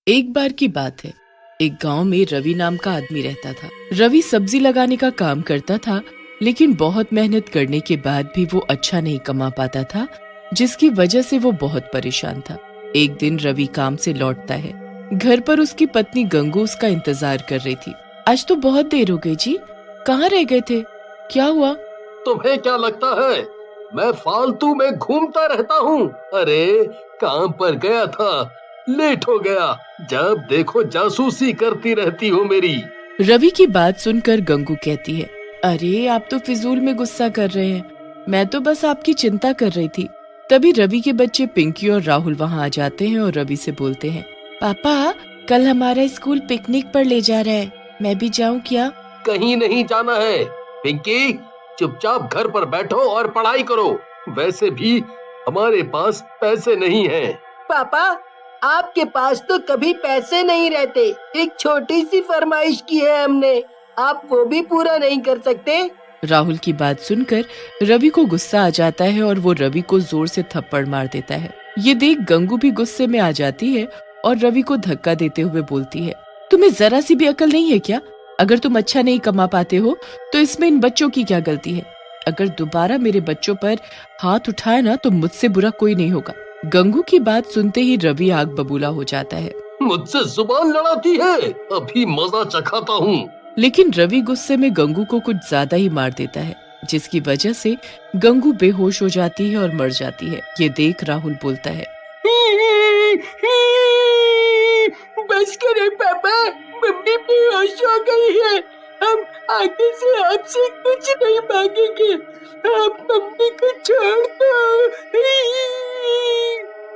एक बार की बात है। एक गांव में रवि नाम का आदमी रहता था। रवि सब्जी लगाने का काम करता था, लेकिन बहुत मेहनत करने के बाद भी वो अच्छा नहीं कमा पाता था, जिसकी वजह से वो बहुत परेशान था। एक दिन रवि काम से लौटता है। घर पर उसकी पत्नी गंगू उसका इंतजार कर रही थी। आज तो बहुत देर हो गई जी, कहाँ रह गए थे? क्या हुआ? तुम्हें क्या लगता है मैं फालतू में घूमता रहता हूँ? अरे काम पर गया था, लेट हो गया। जब देखो जासूसी करती रहती हो मेरी। रवि की बात सुनकर गंगू कहती है, अरे आप तो फिजूल में गुस्सा कर रहे हैं, मैं तो बस आपकी चिंता कर रही थी। तभी रवि के बच्चे पिंकी और राहुल वहाँ आ जाते हैं और रवि से बोलते हैं, पापा कल हमारा स्कूल पिकनिक पर ले जा रहा है, मैं भी जाऊँ क्या? कहीं नहीं जाना है पिंकी, चुपचाप घर पर बैठो और पढ़ाई करो। वैसे भी हमारे पास पैसे नहीं हैं। पापा आपके पास तो कभी पैसे नहीं रहते। एक छोटी सी फरमाइश की है हमने, आप वो भी पूरा नहीं कर सकते? राहुल की बात सुनकर रवि को गुस्सा आ जाता है और वो रवि को जोर से थप्पड़ मार देता है। ये देख गंगू भी गुस्से में आ जाती है और रवि को धक्का देते हुए बोलती है, तुम्हें जरा सी भी अकल नहीं है क्या? अगर तुम अच्छा नहीं कमा पाते हो तो इसमें इन बच्चों की क्या गलती है? अगर दोबारा मेरे बच्चों पर हाथ उठाए ना तो मुझसे बुरा कोई नहीं होगा। गंगू की बात सुनते ही रवि आग बबूला हो जाता है। मुझसे जुबान लड़ाती है, अभी मजा चखाता हूँ। लेकिन रवि गुस्से में गंगू को कुछ ज्यादा ही मार देता है, जिसकी वजह से गंगू बेहोश हो जाती है और मर जाती है। ये देख राहुल बोलता है, बस करें पापा, मम्मी बेहोश हो गई है। हम आगे से आपसे कुछ नहीं मांगेंगे, आप मम्मी को छोड़ दो।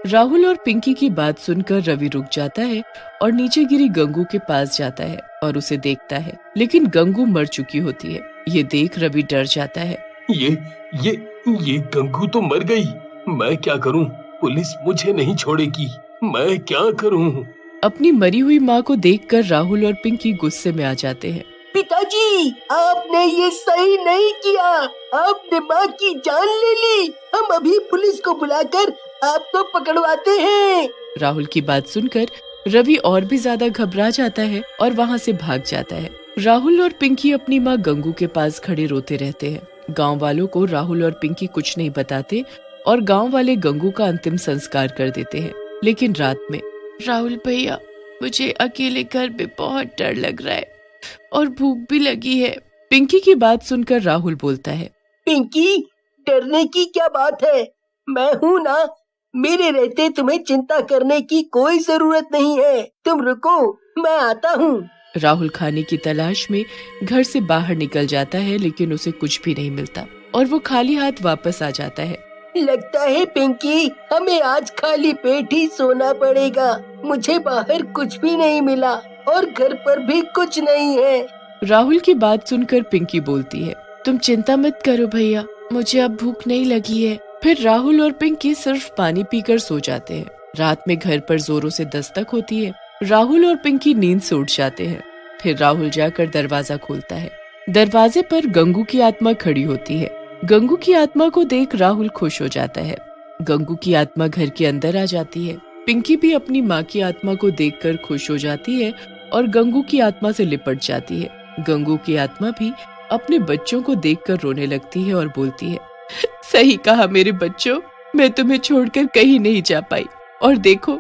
राहुल और पिंकी की बात सुनकर रवि रुक जाता है और नीचे गिरी गंगू के पास जाता है और उसे देखता है, लेकिन गंगू मर चुकी होती है। ये देख रवि डर जाता है। ये गंगू तो मर गई, मैं क्या करूं? पुलिस मुझे नहीं छोड़ेगी, मैं क्या करूं? अपनी मरी हुई माँ को देखकर राहुल और पिंकी गुस्से में आ जाते हैं। पिताजी आपने ये सही नहीं किया, आपने माँ की जान ले ली। हम अभी पुलिस को बुलाकर आपको पकड़वाते हैं। राहुल की बात सुनकर रवि और भी ज्यादा घबरा जाता है और वहाँ से भाग जाता है। राहुल और पिंकी अपनी माँ गंगू के पास खड़े रोते रहते हैं। गांव वालों को राहुल और पिंकी कुछ नहीं बताते और गांव वाले गंगू का अंतिम संस्कार कर देते हैं। लेकिन रात में, राहुल भैया मुझे अकेले घर में बहुत डर लग रहा है और भूख भी लगी है। पिंकी की बात सुनकर राहुल बोलता है, पिंकी डरने की क्या बात है, मैं हूँ ना, मेरे रहते तुम्हें चिंता करने की कोई जरूरत नहीं है। तुम रुको, मैं आता हूँ। राहुल खाने की तलाश में घर से बाहर निकल जाता है, लेकिन उसे कुछ भी नहीं मिलता और वो खाली हाथ वापस आ जाता है। लगता है पिंकी हमें आज खाली पेट ही सोना पड़ेगा। मुझे बाहर कुछ भी नहीं मिला और घर पर भी कुछ नहीं है। राहुल की बात सुनकर पिंकी बोलती है, तुम चिंता मत करो भैया, मुझे अब भूख नहीं लगी है। फिर राहुल और पिंकी सिर्फ पानी पीकर सो जाते हैं। रात में घर पर जोरों से दस्तक होती है। राहुल और पिंकी नींद से उठ जाते हैं। फिर राहुल जाकर दरवाजा खोलता है। दरवाजे पर गंगू की आत्मा खड़ी होती है। गंगू की आत्मा को देख राहुल खुश हो जाता है। गंगू की आत्मा घर के अंदर आ जाती है। पिंकी भी अपनी माँ की आत्मा को देखकर खुश हो जाती है और गंगू की आत्मा से लिपट जाती है। गंगू की आत्मा भी अपने बच्चों को देखकर रोने लगती है और बोलती है, सही कहा मेरे बच्चों, मैं तुम्हें छोड़कर कहीं नहीं जा पाई और देखो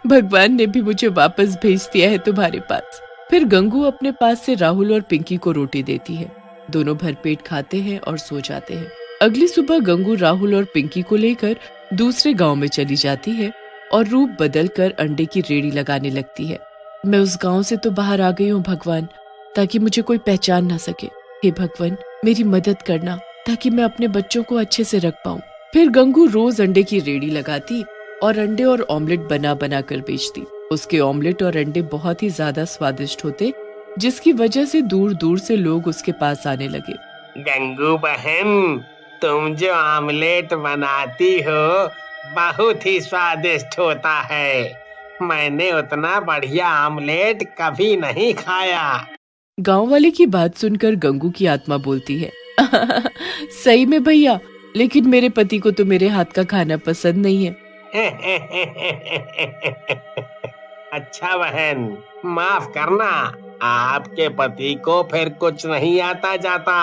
भगवान ने भी मुझे वापस भेज दिया है तुम्हारे पास। फिर गंगू अपने पास से राहुल और पिंकी को रोटी देती है। दोनों भरपेट खाते हैं और सो जाते हैं। अगली सुबह गंगू राहुल और पिंकी को लेकर दूसरे गांव में चली जाती है और रूप बदलकर अंडे की रेड़ी लगाने लगती है। मैं उस गांव से तो बाहर आ गई हूँ भगवान, ताकि मुझे कोई पहचान ना सके। हे भगवान मेरी मदद करना, ताकि मैं अपने बच्चों को अच्छे से रख पाऊँ। फिर गंगू रोज अंडे की रेड़ी लगाती और अंडे और ऑमलेट बना बना कर बेचती। उसके ऑमलेट और अंडे बहुत ही ज्यादा स्वादिष्ट होते, जिसकी वजह से दूर दूर से लोग उसके पास आने लगे। गंगू बहन, तुम जो ऑमलेट बनाती हो बहुत ही स्वादिष्ट होता है। मैंने उतना बढ़िया ऑमलेट कभी नहीं खाया। गांव वाले की बात सुनकर गंगू की आत्मा बोलती है, सही में भैया, लेकिन मेरे पति को तो मेरे हाथ का खाना पसंद नहीं है। अच्छा बहन, माफ करना, आपके पति को फिर कुछ नहीं आता जाता,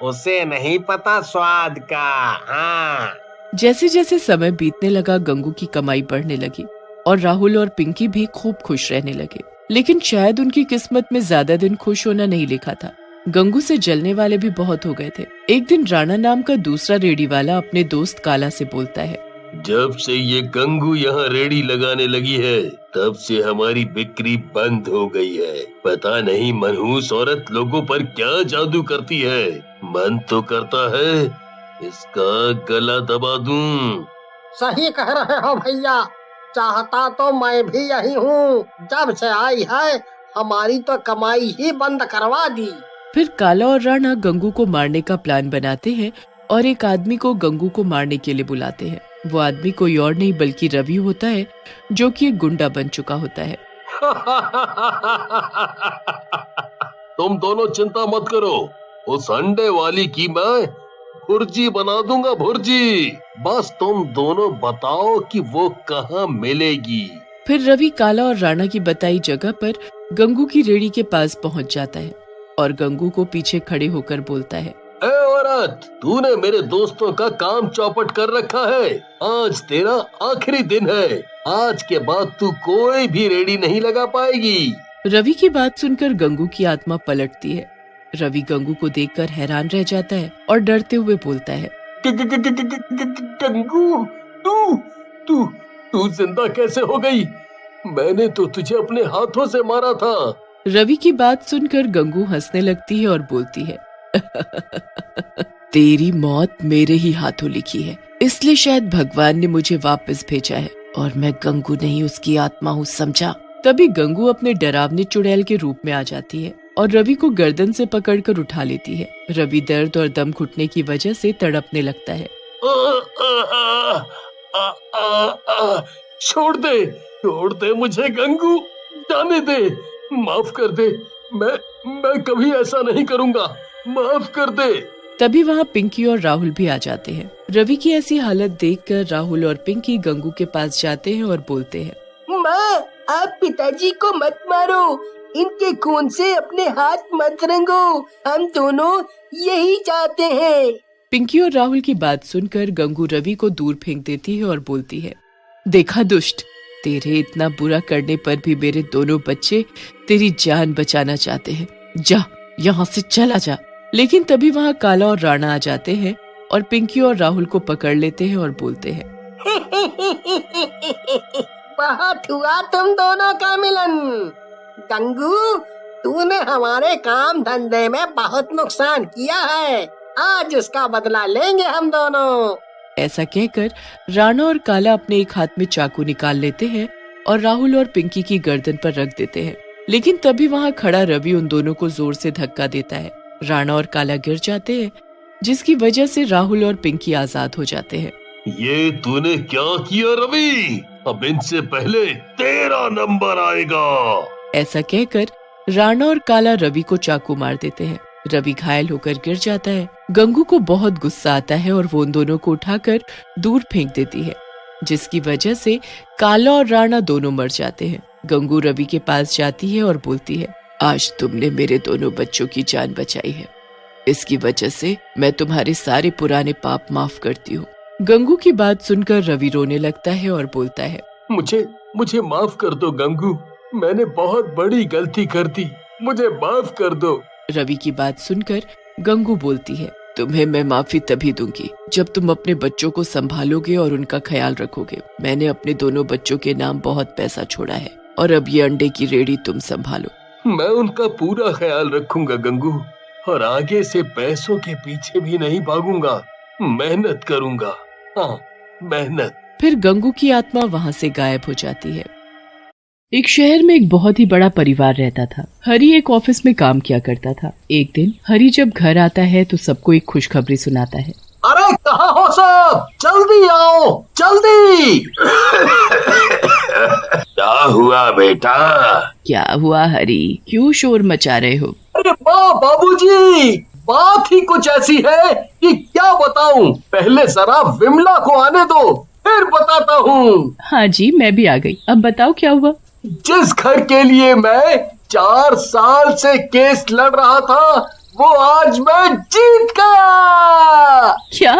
उसे नहीं पता स्वाद का। हाँ। जैसे जैसे समय बीतने लगा गंगू की कमाई बढ़ने लगी और राहुल और पिंकी भी खूब खुश रहने लगे। लेकिन शायद उनकी किस्मत में ज्यादा दिन खुश होना नहीं लिखा था। गंगू से जलने वाले भी बहुत हो गए थे। एक दिन राणा नाम का दूसरा रेडी वाला अपने दोस्त काला से बोलता है, जब से ये गंगू यहाँ रेडी लगाने लगी है तब से हमारी बिक्री बंद हो गई है। पता नहीं मनहूस औरत लोगों पर क्या जादू करती है। मन तो करता है इसका गला दबा दूं। सही कह रहे हो भैया, चाहता तो मैं भी यही हूँ। जब से आई है हमारी तो कमाई ही बंद करवा दी। फिर काला और राणा गंगू को मारने का प्लान बनाते हैं और एक आदमी को गंगू को मारने के लिए बुलाते हैं। वो आदमी कोई और नहीं बल्कि रवि होता है, जो कि एक गुंडा बन चुका होता है। तुम दोनों चिंता मत करो, उस अंडे वाली की मैं भुर्जी बना दूंगा, भुर्जी। बस तुम दोनों बताओ कि वो कहाँ मिलेगी। फिर रवि काला और राणा की बताई जगह पर गंगू की रेड़ी के पास पहुंच जाता है और गंगू को पीछे खड़े होकर बोलता है, ए औरत, तूने मेरे दोस्तों का काम चौपट कर रखा है। आज तेरा आखिरी दिन है। आज के बाद तू कोई भी रेडी नहीं लगा पाएगी। रवि की बात सुनकर गंगू की आत्मा पलटती है। रवि गंगू को देखकर हैरान रह जाता है और डरते हुए बोलता है, गंगू, तू जिंदा कैसे हो गई? मैंने तो तुझे अपने हाथों से मारा था। रवि की बात सुनकर गंगू हंसने लगती है और बोलती है, तेरी मौत मेरे ही हाथों लिखी है, इसलिए शायद भगवान ने मुझे वापस भेजा है और मैं गंगू नहीं उसकी आत्मा हूँ, समझा। तभी गंगू अपने डरावने चुड़ैल के रूप में आ जाती है और रवि को गर्दन से पकड़कर उठा लेती है। रवि दर्द और दम घुटने की वजह से तड़पने लगता है। छोड़ दे मुझे गंगू, जाने दे, माफ कर दे। मैं कभी ऐसा नहीं करूँगा, माफ कर दे। तभी वहाँ पिंकी और राहुल भी आ जाते हैं। रवि की ऐसी हालत देखकर राहुल और पिंकी गंगू के पास जाते हैं और बोलते हैं, माँ, आप पिताजी को मत मारो, इनके खून से अपने हाथ मत रंगो, हम दोनों यही चाहते हैं। पिंकी और राहुल की बात सुनकर गंगू रवि को दूर फेंक देती है और बोलती है, देखा दुष्ट, तेरे इतना बुरा करने पर भी मेरे दोनों बच्चे तेरी जान बचाना चाहते हैं। जा, यहाँ से चला जा। लेकिन तभी वहाँ काला और राणा आ जाते हैं और पिंकी और राहुल को पकड़ लेते हैं और बोलते हैं, बहुत हुआ तुम दोनों का मिलन। गंगू, तूने हमारे काम धंधे में बहुत नुकसान किया है, आज उसका बदला लेंगे हम दोनों। ऐसा कहकर राणा और काला अपने एक हाथ में चाकू निकाल लेते हैं और राहुल और पिंकी की गर्दन पर रख देते हैं। लेकिन तभी वहाँ खड़ा रवि उन दोनों को जोर से धक्का देता है। राणा और काला गिर जाते हैं, जिसकी वजह से राहुल और पिंकी आजाद हो जाते हैं। ये तूने क्या किया रवि? अब इनसे पहले तेरा नंबर आएगा। ऐसा कहकर राणा और काला रवि को चाकू मार देते हैं। रवि घायल होकर गिर जाता है। गंगू को बहुत गुस्सा आता है और वो उन दोनों को उठाकर दूर फेंक देती है, जिसकी वजह से काला और राणा दोनों मर जाते हैं। गंगू रवि के पास जाती है और बोलती है, आज तुमने मेरे दोनों बच्चों की जान बचाई है, इसकी वजह से मैं तुम्हारे सारे पुराने पाप माफ करती हूँ। गंगू की बात सुनकर रवि रोने लगता है और बोलता है, मुझे माफ कर दो गंगू, मैंने बहुत बड़ी गलती कर दी, मुझे माफ कर दो। रवि की बात सुनकर गंगू बोलती है, तुम्हें मैं माफी तभी दूंगी जब तुम अपने बच्चों को संभालोगे और उनका ख्याल रखोगे। मैंने अपने दोनों बच्चों के नाम बहुत पैसा छोड़ा है और अब ये अंडे की रेडी तुम संभालो। मैं उनका पूरा ख्याल रखूंगा गंगू, और आगे से पैसों के पीछे भी नहीं भागूंगा, मेहनत करूंगा। हाँ, मेहनत। फिर गंगू की आत्मा वहाँ से गायब हो जाती है। एक शहर में एक बहुत ही बड़ा परिवार रहता था। हरी एक ऑफिस में काम किया करता था। एक दिन हरी जब घर आता है तो सबको एक खुशखबरी सुनाता है। अरे कहाँ हो सब, जल्दी आओ, जल्दी। क्या हुआ बेटा? क्या हुआ हरी, क्यों शोर मचा रहे हो? अरे वाह बाबूजी, बात ही कुछ ऐसी है कि क्या बताऊं। पहले जरा विमला को आने दो, फिर बताता हूँ। हाँ जी, मैं भी आ गई। अब बताओ क्या हुआ? जिस घर के लिए मैं 4 साल से केस लड़ रहा था वो आज मैं जीत गया। क्या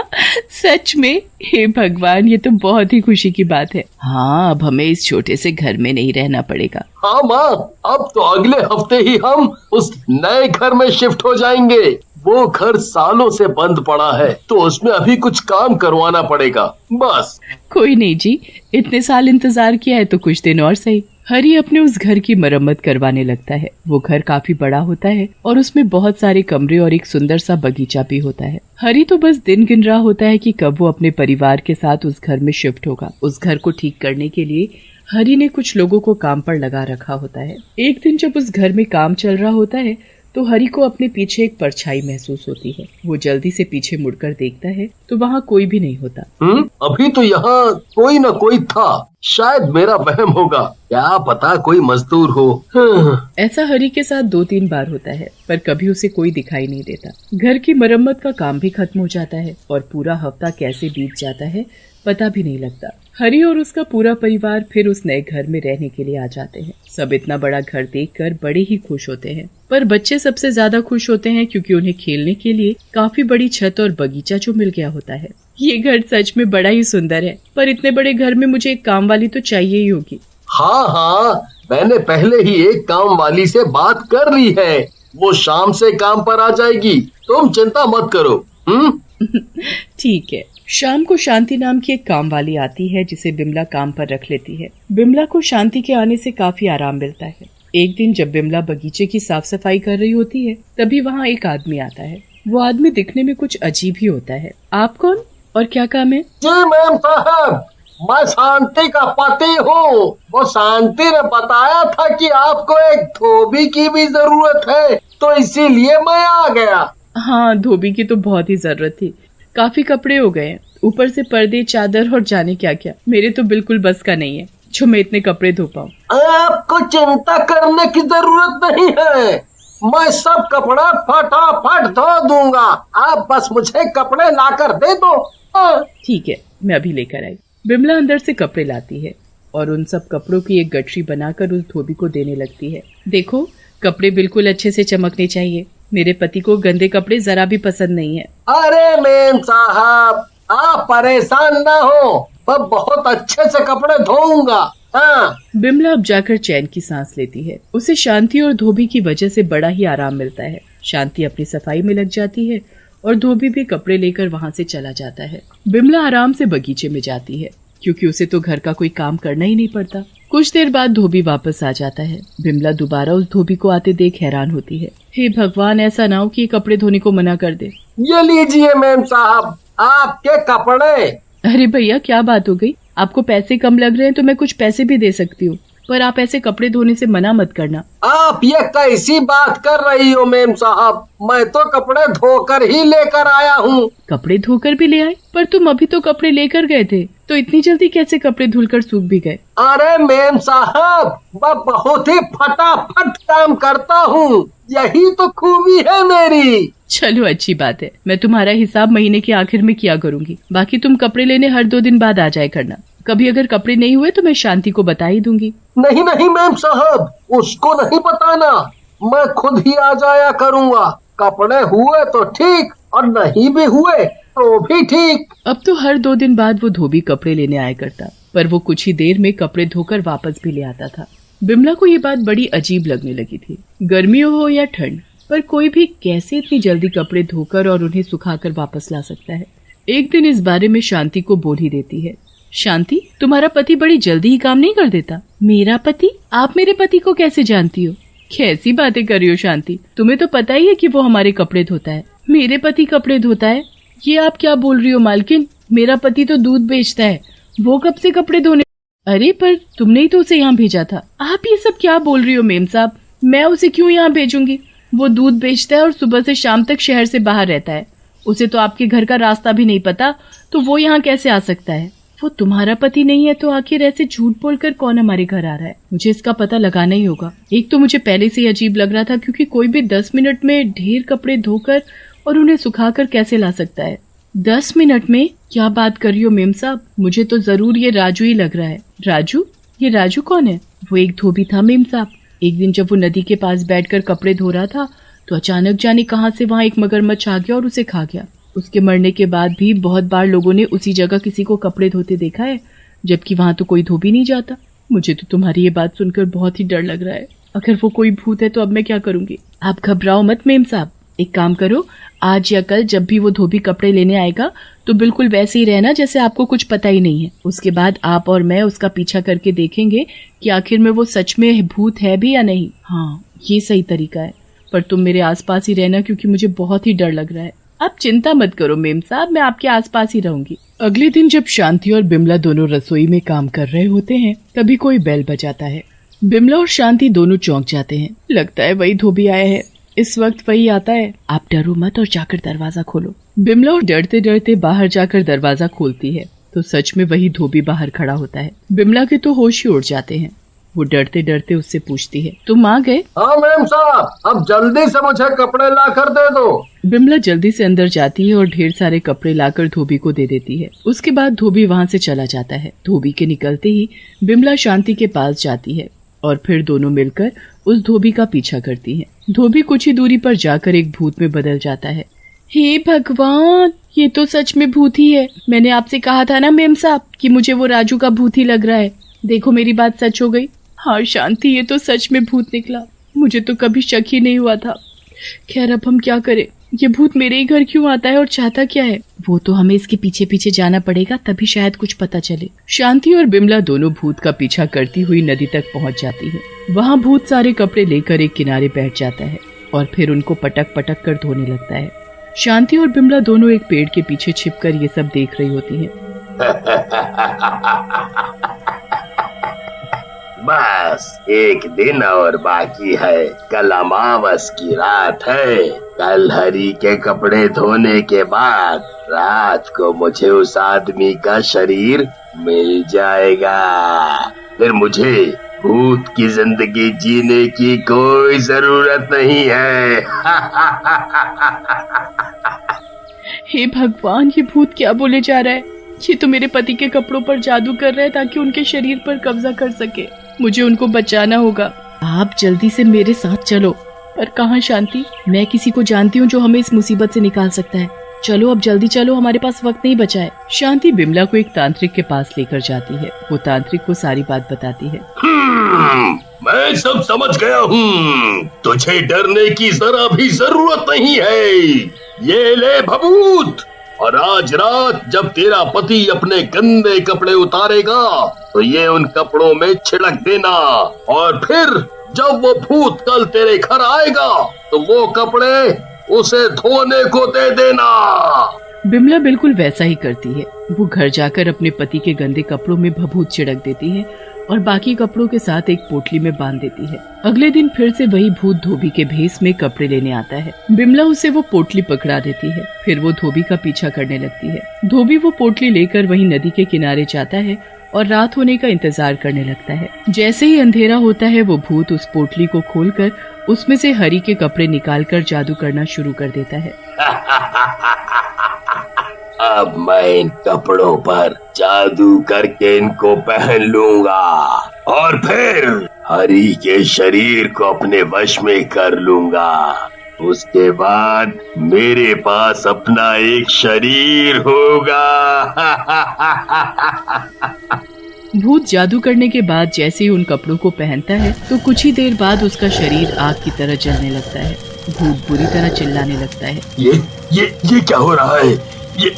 सच में? हे भगवान, ये तो बहुत ही खुशी की बात है। हाँ, अब हमें इस छोटे से घर में नहीं रहना पड़ेगा। हाँ माँ, अब तो अगले हफ्ते ही हम उस नए घर में शिफ्ट हो जाएंगे। वो घर सालों से बंद पड़ा है तो उसमें अभी कुछ काम करवाना पड़ेगा बस। कोई नहीं जी, इतने साल इंतजार किया है तो कुछ दिन और सही। हरी अपने उस घर की मरम्मत करवाने लगता है। वो घर काफी बड़ा होता है और उसमें बहुत सारे कमरे और एक सुंदर सा बगीचा भी होता है। हरी तो बस दिन गिन रहा होता है कि कब वो अपने परिवार के साथ उस घर में शिफ्ट होगा। उस घर को ठीक करने के लिए हरी ने कुछ लोगों को काम पर लगा रखा होता है। एक दिन जब उस घर में काम चल रहा होता है तो हरी को अपने पीछे एक परछाई महसूस होती है। वो जल्दी से पीछे मुड़कर देखता है तो वहाँ कोई भी नहीं होता। अभी तो यहाँ कोई न कोई था, शायद मेरा वहम होगा, क्या पता कोई मजदूर हो। ऐसा हरी के साथ 2-3 बार होता है पर कभी उसे कोई दिखाई नहीं देता। घर की मरम्मत का काम भी खत्म हो जाता है और पूरा हफ्ता कैसे बीत जाता है पता भी नहीं लगता। हरी और उसका पूरा परिवार फिर उस नए घर में रहने के लिए आ जाते हैं। सब इतना बड़ा घर देखकर बड़े ही खुश होते हैं, पर बच्चे सबसे ज्यादा खुश होते हैं क्योंकि उन्हें खेलने के लिए काफी बड़ी छत और बगीचा जो मिल गया होता है। ये घर सच में बड़ा ही सुंदर है, पर इतने बड़े घर में मुझे एक काम वाली तो चाहिए ही होगी। हाँ, मैंने पहले ही एक काम वाली से बात कर ली है, वो शाम से काम पर आ जाएगी, तुम चिंता मत करो। ठीक है। शाम को शांति नाम की एक काम वाली आती है जिसे बिमला काम पर रख लेती है। बिमला को शांति के आने से काफी आराम मिलता है। एक दिन जब बिमला बगीचे की साफ सफाई कर रही होती है तभी वहाँ एक आदमी आता है। वो आदमी दिखने में कुछ अजीब ही होता है। आप कौन और क्या काम है? जी मैम साहब, मैं शांति का पति हूँ। वो शांति ने बताया था कि आपको एक धोबी की भी जरूरत है तो इसीलिए मैं आ गया। हाँ, धोबी की तो बहुत ही जरूरत थी। काफी कपड़े हो गए, ऊपर से पर्दे, चादर और जाने क्या क्या। मेरे तो बिल्कुल बस का नहीं है जो मैं इतने कपड़े धो पाऊँ। आपको चिंता करने की जरूरत नहीं है, मैं सब कपड़ा फटाफट धो दूंगा, आप बस मुझे कपड़े लाकर दे दो। ठीक है, मैं अभी लेकर आई। बिमला अंदर से कपड़े लाती है और उन सब कपड़ों की एक गठरी बनाकर उस धोबी को देने लगती है। देखो, कपड़े बिल्कुल अच्छे से चमकने चाहिए। मेरे पति को गंदे कपड़े जरा भी पसंद नहीं है। अरे मेम साहब, आप परेशान ना हो, मैं बहुत अच्छे से कपड़े धोऊंगा। हाँ। बिमला अब जाकर चैन की सांस लेती है। उसे शांति और धोबी की वजह से बड़ा ही आराम मिलता है। शांति अपनी सफाई में लग जाती है और धोबी भी कपड़े लेकर वहाँ से चला जाता है। बिमला आराम से बगीचे में जाती है क्योंकि उसे तो घर का कोई काम करना ही नहीं पड़ता। कुछ देर बाद धोबी वापस आ जाता है। बिमला दोबारा उस धोबी को आते देख हैरान होती है। हे भगवान, ऐसा ना हो कि कपड़े धोने को मना कर दे। ये लीजिए मैम साहब, आपके कपड़े। अरे भैया, क्या बात हो गई? आपको पैसे कम लग रहे हैं तो मैं कुछ पैसे भी दे सकती हूँ, पर आप ऐसे कपड़े धोने से मना मत करना। आप ये कैसी बात कर रही हो मेम साहब, मैं तो कपड़े धोकर ही लेकर आया हूँ। कपड़े धोकर भी ले आए? पर तुम अभी तो कपड़े लेकर गए थे, तो इतनी जल्दी कैसे कपड़े धुलकर सूख भी गए? अरे मेम साहब, मैं बहुत ही फटाफट काम करता हूँ, यही तो खूबी है मेरी। चलो अच्छी बात है, मैं तुम्हारा हिसाब महीने के आखिर में किया करूँगी। बाकी तुम कपड़े लेने हर 2 दिन बाद आ जाए करना। कभी अगर कपड़े नहीं हुए तो मैं शांति को बता ही दूंगी। नहीं नहीं मैम साहब, उसको नहीं बताना, मैं खुद ही आ जाया करूँगा। कपड़े हुए तो ठीक और नहीं भी हुए तो भी ठीक। अब तो हर 2 दिन बाद वो धोबी कपड़े लेने आया करता, पर वो कुछ ही देर में कपड़े धोकर वापस भी ले आता था। बिमला को ये बात बड़ी अजीब लगने लगी थी। गर्मियों हो या ठंड, पर कोई भी कैसे इतनी जल्दी कपड़े धोकर और उन्हें सुखाकर वापस ला सकता है। एक दिन इस बारे में शांति को बोल ही देती है। शांति, तुम्हारा पति बड़ी जल्दी ही काम नहीं कर देता? मेरा पति? आप मेरे पति को कैसे जानती हो? कैसी बातें कर रही हो शांति, तुम्हें तो पता ही है कि वो हमारे कपड़े धोता है। मेरे पति कपड़े धोता है? ये आप क्या बोल रही हो मालकिन? मेरा पति तो दूध बेचता है, वो कब से कपड़े धोने? अरे पर तुमने ही तो उसे यहाँ भेजा था। आप ये सब क्या बोल रही हो मेम साहब? मैं उसे क्यों यहाँ भेजूंगी? वो दूध बेचता है और सुबह से शाम तक शहर से बाहर रहता है। उसे तो आपके घर का रास्ता भी नहीं पता, तो वो यहाँ कैसे आ सकता है? वो तुम्हारा पति नहीं है तो आखिर ऐसे झूठ बोलकर कौन हमारे घर आ रहा है? मुझे इसका पता लगाना ही होगा। एक तो मुझे पहले से ही अजीब लग रहा था क्योंकि कोई भी 10 मिनट में ढेर कपड़े धोकर और उन्हें सुखाकर कैसे ला सकता है? 10 मिनट में? क्या बात कर रही हो मेम साहब? मुझे तो जरूर ये राजू ही लग रहा है। राजू? ये राजू कौन है? वो एक धोबी था मेम साहब। एक दिन जब वो नदी के पास बैठकर कपड़े धो रहा था तो अचानक जाने कहां से वहां एक मगरमच्छ आ गया और उसे खा गया। उसके मरने के बाद भी बहुत बार लोगों ने उसी जगह किसी को कपड़े धोते देखा है, जबकि वहां तो कोई धोबी नहीं जाता। मुझे तो तुम्हारी ये बात सुनकर बहुत ही डर लग रहा है। अगर वो कोई भूत है तो अब मैं क्या करूंगी? आप घबराओ मत मेम साहब। एक काम करो, आज या कल जब भी वो धोबी कपड़े लेने आएगा तो बिल्कुल वैसे ही रहना जैसे आपको कुछ पता ही नहीं है। उसके बाद आप और मैं उसका पीछा करके देखेंगे कि आखिर में वो सच में भूत है भी या नहीं। हाँ, ये सही तरीका है। पर तुम मेरे आसपास ही रहना क्योंकि मुझे बहुत ही डर लग रहा है। आप चिंता मत करो मेम साहब, मैं आपके आसपास ही रहूंगी। अगले दिन जब शांति और बिमला दोनों रसोई में काम कर रहे होते हैं तभी कोई बेल बजाता है। बिमला और शांति दोनों चौंक जाते हैं। लगता है वही धोबी आया है। इस वक्त वही आता है। आप डरो मत और जाकर दरवाजा खोलो। बिमला और डरते डरते बाहर जाकर दरवाजा खोलती है तो सच में वही धोबी बाहर खड़ा होता है। बिमला के तो होश ही उड़ जाते हैं। वो डरते डरते उससे पूछती है, तुम आ गए? हाँ मेम साहब, अब जल्दी से मुझे कपड़े ला कर दे दो। बिमला जल्दी से अंदर जाती है और ढेर सारे कपड़े लाकर धोबी को दे देती है। उसके बाद धोबी वहाँ से चला जाता है। धोबी के निकलते ही बिमला शांति के पास जाती है और फिर दोनों मिलकर उस धोबी का पीछा करती हैं। धोबी कुछ ही दूरी पर जाकर एक भूत में बदल जाता है। हे भगवान, ये तो सच में भूत ही है। मैंने आपसे कहा था ना मेम साहब कि मुझे वो राजू का भूत ही लग रहा है। देखो मेरी बात सच हो गई। हाँ शांति, ये तो सच में भूत निकला। मुझे तो कभी शक ही नहीं हुआ था। खैर अब हम क्या करें? ये भूत मेरे ही घर क्यों आता है और चाहता क्या है? वो तो हमें इसके पीछे पीछे जाना पड़ेगा, तभी शायद कुछ पता चले। शांति और बिमला दोनों भूत का पीछा करती हुई नदी तक पहुंच जाती है। वहाँ भूत सारे कपड़े लेकर एक किनारे बैठ जाता है और फिर उनको पटक पटक कर धोने लगता है। शांति और बिमला दोनों एक पेड़ के पीछे छिपकर ये सब देख रही होती हैं। बस एक दिन और बाकी है। कल अमावस की रात है। कल हरी के कपड़े धोने के बाद रात को मुझे उस आदमी का शरीर मिल जाएगा। फिर मुझे भूत की जिंदगी जीने की कोई जरूरत नहीं है। हे भगवान, ये भूत क्या बोले जा रहा है? ये तो मेरे पति के कपड़ों पर जादू कर रहा है ताकि उनके शरीर पर कब्जा कर सके। मुझे उनको बचाना होगा। आप जल्दी से मेरे साथ चलो। पर कहाँ शांति? मैं किसी को जानती हूँ जो हमें इस मुसीबत से निकाल सकता है। चलो अब जल्दी चलो, हमारे पास वक्त नहीं बचा है। शांति बिमला को एक तांत्रिक के पास लेकर जाती है। वो तांत्रिक को सारी बात बताती है। मैं सब समझ गया हूँ। तुझे डरने की जरा भी जरूरत नहीं है। ये ले भभूत, और आज रात जब तेरा पति अपने गंदे कपड़े उतारेगा तो ये उन कपड़ों में छिड़क देना, और फिर जब वो भूत कल तेरे घर आएगा तो वो कपड़े उसे धोने को दे देना। बिमला बिल्कुल वैसा ही करती है। वो घर जाकर अपने पति के गंदे कपड़ों में भभूत छिड़क देती है और बाकी कपड़ों के साथ एक पोटली में बांध देती है। अगले दिन फिर से वही भूत धोबी के भेष में कपड़े लेने आता है। बिमला उसे वो पोटली पकड़ा देती है। फिर वो धोबी का पीछा करने लगती है। धोबी वो पोटली लेकर वही नदी के किनारे जाता है और रात होने का इंतजार करने लगता है। जैसे ही अंधेरा होता है वो भूत उस पोटली को खोलकर उसमें से हरी के कपड़े निकालकर जादू करना शुरू कर देता है। अब मैं इन कपड़ों पर जादू करके इनको पहन लूंगा और फिर हरी के शरीर को अपने वश में कर लूंगा। उसके बाद मेरे पास अपना एक शरीर होगा। भूत जादू करने के बाद जैसे ही उन कपड़ों को पहनता है तो कुछ ही देर बाद उसका शरीर आग की तरह जलने लगता है। भूत बुरी तरह चिल्लाने लगता है। ये क्या हो रहा है? ये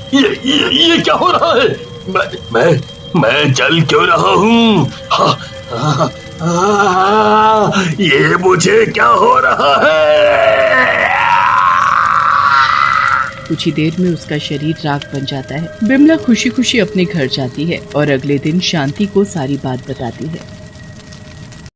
क्या हो रहा है? मैं जल क्यों रहा हूँ? ये मुझे क्या हो रहा है? कुछ ही देर में उसका शरीर राख बन जाता है। बिमला खुशी खुशी अपने घर जाती है और अगले दिन शांति को सारी बात बताती है।